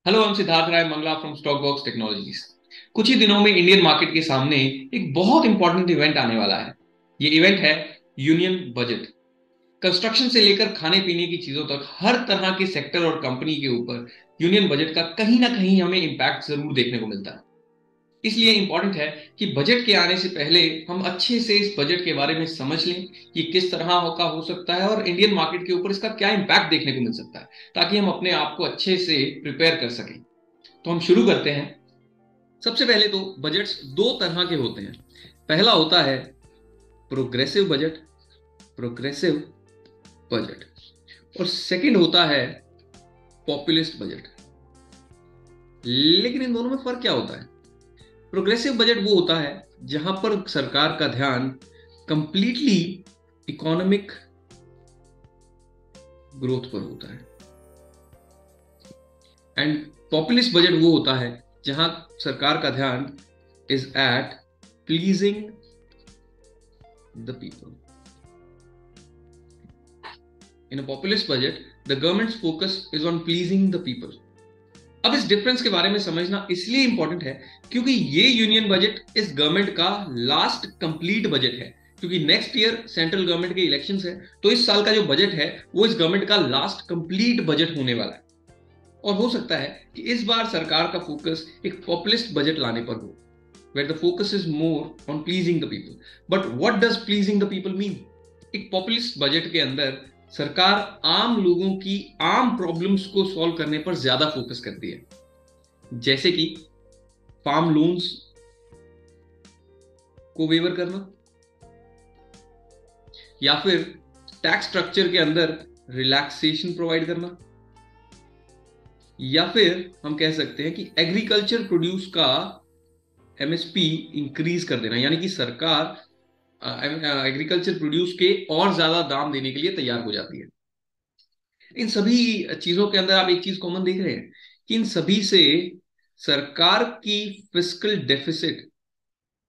Hello, हम Siddharth Rai Mangla from stock box technologies. कुछ ही दिनों में इंडियन मार्केट के सामने एक बहुत इंपॉर्टेंट इवेंट आने वाला है। ये इवेंट है यूनियन बजट। कंस्ट्रक्शन से लेकर खाने पीने की चीजों तक हर तरह के सेक्टर और कंपनी के ऊपर यूनियन बजट का कहीं ना कहीं हमें इम्पैक्ट जरूर देखने को मिलता है। इसलिए इंपॉर्टेंट है कि बजट के आने से पहले हम अच्छे से इस बजट के बारे में समझ लें कि किस तरह का हो सकता है और इंडियन मार्केट के ऊपर इसका क्या इम्पैक्ट देखने को मिल सकता है, ताकि हम अपने आप को अच्छे से प्रिपेयर कर सकें। तो हम शुरू करते हैं। सबसे पहले तो बजट्स दो तरह के होते हैं। पहला होता है प्रोग्रेसिव बजट, प्रोग्रेसिव बजट, और सेकंड होता है पॉपुलिस्ट बजट। लेकिन इन दोनों में फर्क क्या होता है? प्रोग्रेसिव बजट वो होता है जहां पर सरकार का ध्यान कंप्लीटली इकोनॉमिक ग्रोथ पर होता है, एंड पॉपुलिस्ट बजट वो होता है जहां सरकार का ध्यान is at pleasing the people. In a populist budget, the government's focus is on pleasing the people. अब इस डिफरेंस के बारे में समझना इसलिए इंपॉर्टेंट है क्योंकि ये यूनियन बजट इस गवर्नमेंट का लास्ट कंप्लीट बजट है। क्योंकि नेक्स्ट ईयर सेंट्रल गवर्नमेंट के इलेक्शंस है, तो इस साल का जो बजट है वो इस गवर्नमेंट का लास्ट कंप्लीट बजट होने वाला है। और हो सकता है कि इस बार सरकार का फोकस एक पॉपुलिस्ट बजट लाने पर हो, where the focus is more on pleasing the people. But what does pleasing the people mean? एक पॉपुलिस्ट बजट के अंदर सरकार आम लोगों की आम प्रॉब्लम्स को सॉल्व करने पर ज्यादा फोकस करती है, जैसे कि फार्म लोन्स को वेवर करना, या फिर टैक्स स्ट्रक्चर के अंदर रिलैक्सेशन प्रोवाइड करना, या फिर हम कह सकते हैं कि एग्रीकल्चर प्रोड्यूस का एमएसपी इंक्रीज कर देना, यानी कि सरकार एग्रीकल्चर प्रोड्यूस के और ज्यादा दाम देने के लिए तैयार हो जाती है। इन सभी चीजों के अंदर आप एक चीज कॉमन देख रहे हैं कि इन सभी से सरकार की फिस्कल डेफिसिट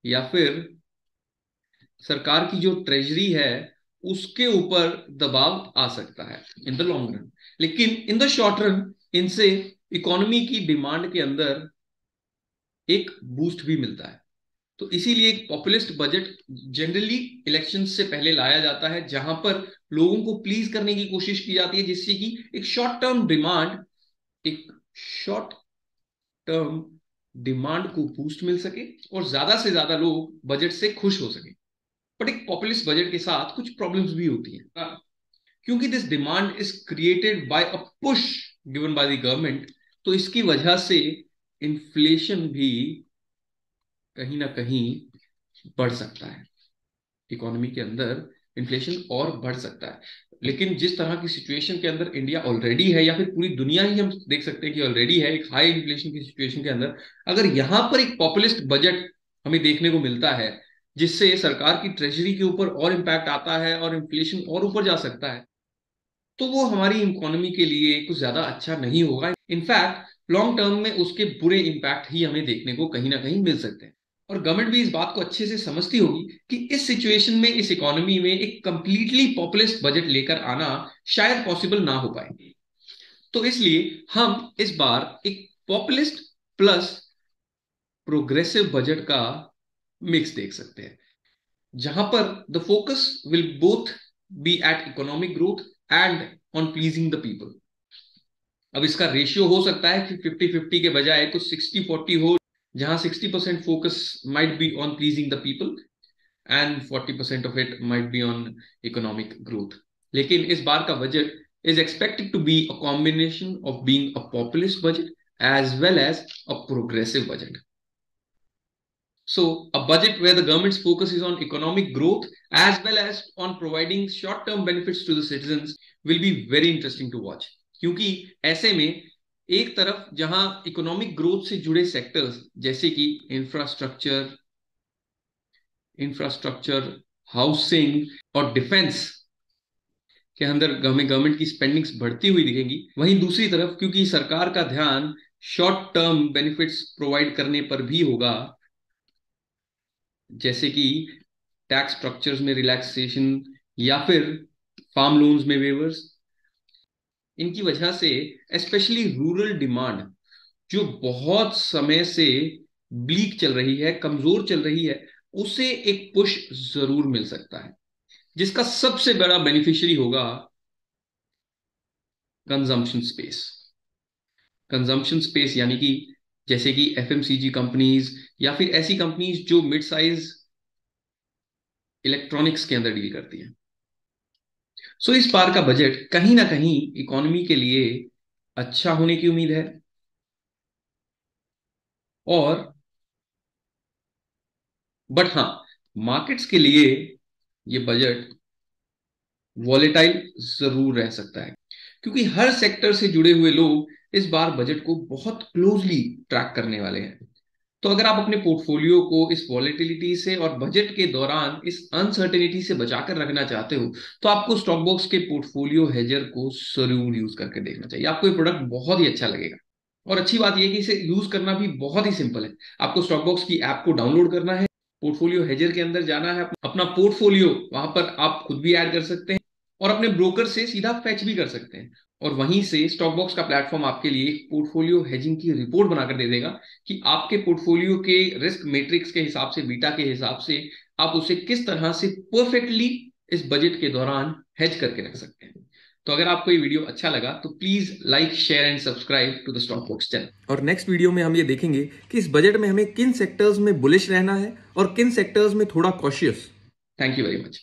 या फिर सरकार की जो ट्रेजरी है उसके ऊपर दबाव आ सकता है इन द लॉन्ग रन। लेकिन इन द शॉर्ट रन इनसे इकोनॉमी की डिमांड के अंदर एक बूस्ट भी मिलता है। तो इसीलिए एक पॉपुलिस्ट बजट जनरली इलेक्शन से पहले लाया जाता है, जहां पर लोगों को प्लीज करने की कोशिश की जाती है, जिससे कि एक शॉर्ट टर्म डिमांड को बूस्ट मिल सके और ज्यादा से ज्यादा लोग बजट से खुश हो सके। बट एक पॉपुलिस्ट बजट के साथ कुछ प्रॉब्लम्स भी होती हैं, क्योंकि this demand is created by a push given by the government. तो इसकी वजह से इन्फ्लेशन भी कहीं ना कहीं बढ़ सकता है। इकोनॉमी के अंदर इन्फ्लेशन और बढ़ सकता है। लेकिन जिस तरह की सिचुएशन के अंदर इंडिया ऑलरेडी है, या फिर पूरी दुनिया ही हम देख सकते हैं कि ऑलरेडी है एक हाई इन्फ्लेशन की सिचुएशन के अंदर, अगर यहां पर एक पॉपुलिस्ट बजट हमें देखने को मिलता है जिससे सरकार की ट्रेजरी के ऊपर और इम्पैक्ट आता है और इन्फ्लेशन और ऊपर जा सकता है, तो वो हमारी इकोनॉमी के लिए कुछ ज्यादा अच्छा नहीं होगा। इनफैक्ट लॉन्ग टर्म में उसके बुरे इम्पैक्ट ही हमें देखने को कहीं ना कहीं मिल सकते हैं। और गवर्नमेंट भी इस बात को अच्छे से समझती होगी कि इस सिचुएशन में, इस इकोनॉमी में एक कंप्लीटली पॉपुलिस्ट बजट लेकर आना शायद पॉसिबल ना हो पाए। तो इसलिए हम इस बार एक पॉपुलिस्ट प्लस प्रोग्रेसिव बजट का मिक्स देख सकते हैं, जहां पर the focus will both be at economic growth and on pleasing the people. अब इसका रेशियो हो सकता है कि 50-50 के बजाय कुछ 60-40 हो, जहां 60% focus might be on pleasing the people and 40% of it might be on economic growth. लेकिन इस बार का budget is expected to be a combination of being a populist budget as well as a progressive budget. So, a budget where the government's focus is on economic growth as well as on providing short-term benefits to the citizens will be very interesting to watch. क्योंकि ऐसे में एक तरफ जहां economic growth से जुड़े sectors जैसे कि इंफ्रास्ट्रक्चर, हाउसिंग और डिफेंस के अंदर हमें गवर्नमेंट की स्पेंडिंग्स बढ़ती हुई दिखेंगी, वहीं दूसरी तरफ क्योंकि सरकार का ध्यान शॉर्ट टर्म बेनिफिट्स प्रोवाइड करने पर भी होगा, जैसे कि टैक्स स्ट्रक्चर्स में रिलैक्सेशन या फिर फार्म लोन्स में वेवर्स, इनकी वजह से स्पेशली रूरल डिमांड जो बहुत समय से ब्लीक चल रही है, कमजोर चल रही है, उसे एक पुश जरूर मिल सकता है, जिसका सबसे बड़ा बेनिफिशियरी होगा कंजम्पशन स्पेस। कंजम्पशन स्पेस यानी कि जैसे कि एफएमसीजी कंपनीज या फिर ऐसी कंपनीज जो मिड साइज इलेक्ट्रॉनिक्स के अंदर डील करती हैं। सो इस बार का बजट कहीं ना कहीं इकोनॉमी के लिए अच्छा होने की उम्मीद है। और बट हाँ, मार्केट्स के लिए ये बजट वॉलेटाइल जरूर रह सकता है, क्योंकि हर सेक्टर से जुड़े हुए लोग इस बार बजट को बहुत क्लोजली ट्रैक करने वाले हैं। तो अगर आप अपने पोर्टफोलियो को इस वॉलेटिलिटी से और बजट के दौरान इस अनसर्टेनिटी से बचाकर रखना चाहते हो, तो आपको स्टॉकबॉक्स के पोर्टफोलियो हेजर को जरूर यूज करके देखना चाहिए। आपको ये प्रोडक्ट बहुत ही अच्छा लगेगा। और अच्छी बात यह है कि इसे यूज करना भी बहुत ही सिंपल है। आपको स्टॉकबॉक्स की ऐप को डाउनलोड करना है, पोर्टफोलियो हेजर के अंदर जाना है, अपना पोर्टफोलियो वहां पर आप खुद भी ऐड कर सकते हैं और अपने ब्रोकर से सीधा फैच भी कर सकते हैं। और वहीं से स्टॉकबॉक्स का प्लेटफॉर्म आपके लिए एक पोर्टफोलियो हेजिंग की रिपोर्ट बनाकर दे देगा कि आपके पोर्टफोलियो के रिस्क मैट्रिक्स के हिसाब से, बीटा के हिसाब से आप उसे किस तरह से परफेक्टली इस बजट के दौरान हेज करके रख सकते हैं। तो अगर आपको ये वीडियो अच्छा लगा तो please like, share and subscribe to the StockBox channel. और नेक्स्ट वीडियो में हम ये देखेंगे कि इस बजट में हमें किन सेक्टर्स में बुलिश रहना है और किन सेक्टर्स में थोड़ा cautious. Thank you very much.